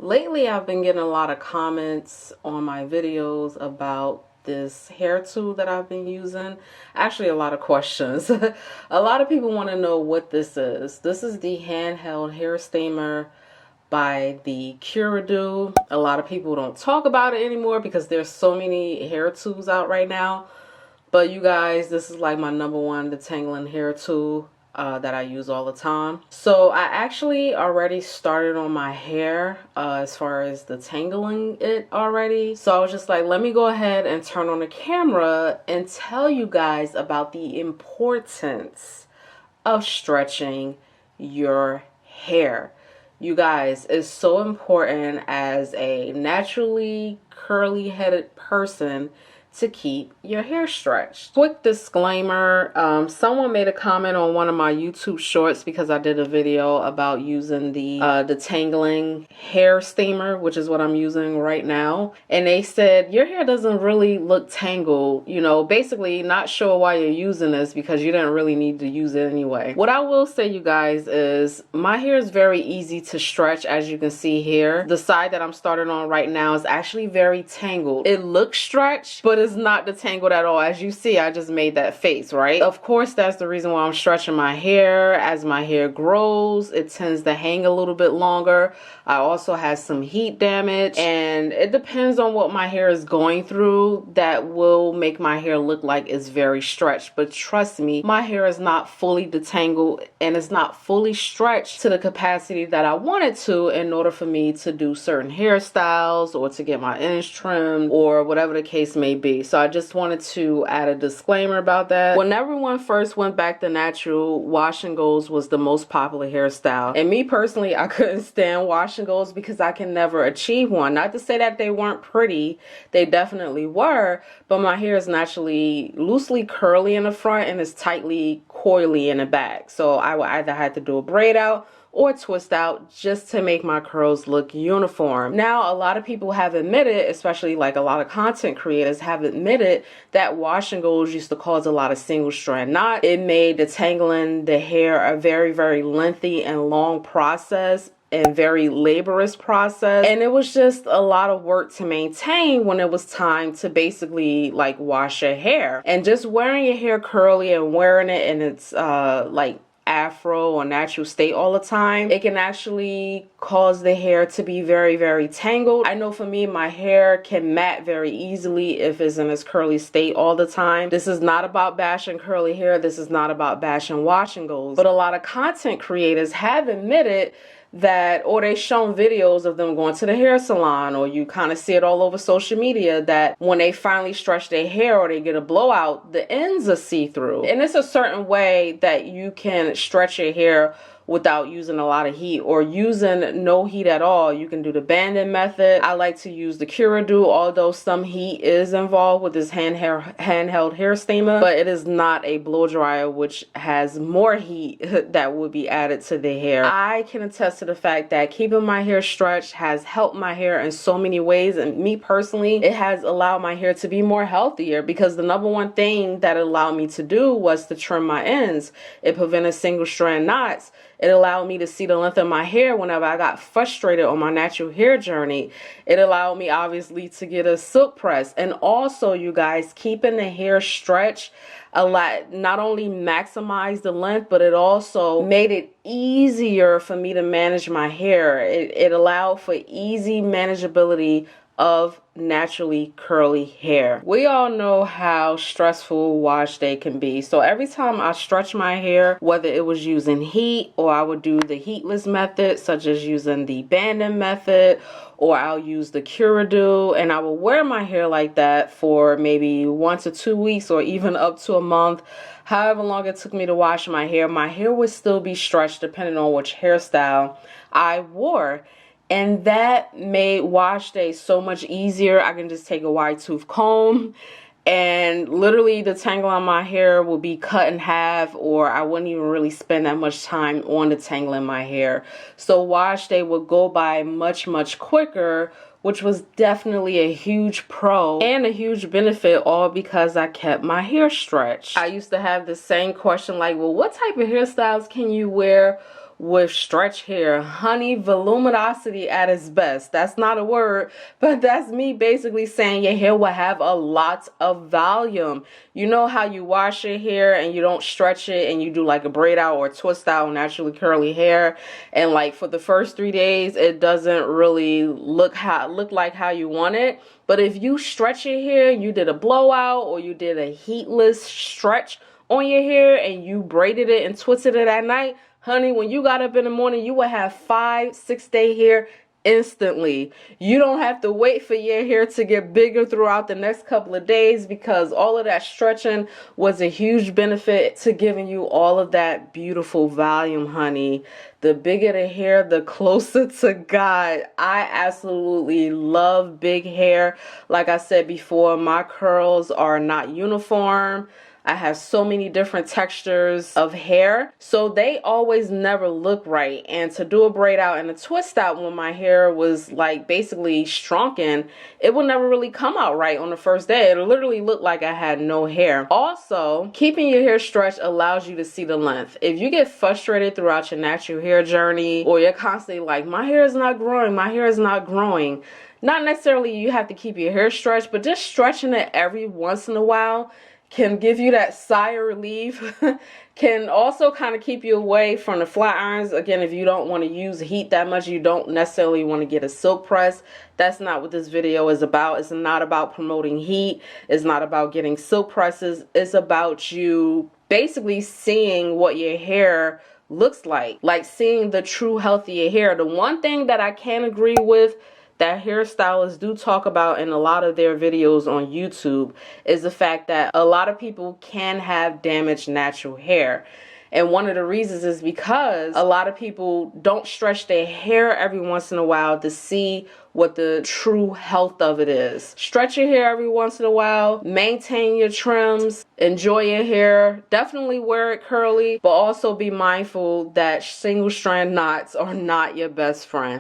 Lately, I've been getting a lot of comments on my videos about this hair tool that I've been using. Actually, a lot of questions. A lot of people want to know what this is. This is the handheld hair steamer by the Prepoo. A lot of people don't talk about it anymore because there's so many hair tools out right now. But you guys, this is like my #1 detangling hair tool that I use all the time. So I actually already started on my hair as far as detangling it already. So I was just like, let me go ahead and turn on the camera and tell you guys about the importance of stretching your hair. You guys, it's so important as a naturally curly headed person to keep your hair stretched. Quick disclaimer, someone made a comment on one of my YouTube shorts because I did a video about using the Detangling hair steamer, which is what I'm using right now. And they said, your hair doesn't really look tangled, you know, basically not sure why you're using this because you didn't really need to use it anyway. What I will say, you guys, is my hair is very easy to stretch, as you can see here. The side that I'm starting on right now is actually very tangled. It looks stretched, but it's not detangled at all. As you see, I just made that face, right? Of course, that's the reason why I'm stretching my hair. As my hair grows, it tends to hang a little bit longer. I also have some heat damage, and it depends on what my hair is going through that will make my hair look like it's very stretched. But trust me, my hair is not fully detangled and it's not fully stretched to the capacity that I want it to in order for me to do certain hairstyles or to get my ends trimmed or whatever the case may be. So I just wanted to add a disclaimer about that. When everyone first went back to natural, wash and goes was the most popular hairstyle. And me personally, I couldn't stand wash and goes because I can never achieve one. Not to say that they weren't pretty, they definitely were, but my hair is naturally loosely curly in the front and is tightly coily in the back. So I would either have to do a braid out or twist out just to make my curls look uniform. Now, a lot of people have admitted, especially like a lot of content creators have admitted, that wash and goes used to cause a lot of single strand knots. It made detangling the hair a very, very lengthy and long process and very laborious process, and it was just a lot of work to maintain when it was time to basically like wash your hair. And just wearing your hair curly and wearing it in its like afro or natural state all the time, it can actually cause the hair to be very, very tangled. I know for me, my hair can mat very easily if it's in its curly state all the time. This is not about bashing curly hair. This is not about bashing wash and goes. But a lot of content creators have admitted that, or they've shown videos of them going to the hair salon, or you kind of see it all over social media, that when they finally stretch their hair or they get a blowout, the ends are see-through. And it's a certain way that you can stretch your hair without using a lot of heat or using no heat at all. You can do the banding method. I like to use the Prepoo, although some heat is involved with this handheld hair steamer, but it is not a blow dryer, which has more heat that would be added to the hair. I can attest to the fact that keeping my hair stretched has helped my hair in so many ways, and me personally, it has allowed my hair to be more healthier because the #1 thing that it allowed me to do was to trim my ends. It prevented single strand knots. It allowed me to see the length of my hair whenever I got frustrated on my natural hair journey. It allowed me, obviously, to get a silk press. And also, you guys, keeping the hair stretched not only maximized the length, but it also made it easier for me to manage my hair. It allowed for easy manageability of naturally curly hair. We all know how stressful wash day can be. So every time I stretch my hair, whether it was using heat or I would do the heatless method, such as using the banding method, or I'll use the Prepoo, and I will wear my hair like that for maybe 1 to 2 weeks or even up to a month. However long it took me to wash my hair would still be stretched depending on which hairstyle I wore. And that made wash day so much easier. I can just take a wide tooth comb and literally the tangle on my hair will be cut in half, or I wouldn't even really spend that much time on detangling my hair. So wash day would go by much, much quicker, which was definitely a huge pro and a huge benefit, all because I kept my hair stretched. I used to have the same question like, well, what type of hairstyles can you wear with stretch hair. Honey, voluminosity at its best. That's not a word, but that's me basically saying your hair will have a lot of volume. You know how you wash your hair and you don't stretch it and you do like a braid out or a twist out naturally curly hair, and like for the first 3 days it doesn't really look like how you want it. But if you stretch your hair, you did a blowout or you did a heatless stretch on your hair and you braided it and twisted it at night, honey, when you got up in the morning, you will have 5-6 day hair instantly. You don't have to wait for your hair to get bigger throughout the next couple of days, because all of that stretching was a huge benefit to giving you all of that beautiful volume, honey. The bigger the hair, the closer to God. I absolutely love big hair. Like I said before, my curls are not uniform. I have so many different textures of hair, so they always never look right. And to do a braid out and a twist out when my hair was like basically shrunken, it would never really come out right on the first day. It literally looked like I had no hair. Also, keeping your hair stretched allows you to see the length. If you get frustrated throughout your natural hair journey, or you're constantly like, my hair is not growing, my hair is not growing, not necessarily you have to keep your hair stretched, but just stretching it every once in a while can give you that sigh of relief. Can also kind of keep you away from the flat irons. Again, if you don't want to use heat that much, you don't necessarily want to get a silk press. That's not what this video is about. It's not about promoting heat. It's not about getting silk presses. It's about you basically seeing what your hair looks like seeing the true healthier hair. The one thing that I can agree with that hairstylists do talk about in a lot of their videos on YouTube is the fact that a lot of people can have damaged natural hair. And one of the reasons is because a lot of people don't stretch their hair every once in a while to see what the true health of it is. Stretch your hair every once in a while, maintain your trims, enjoy your hair, definitely wear it curly, but also be mindful that single strand knots are not your best friend.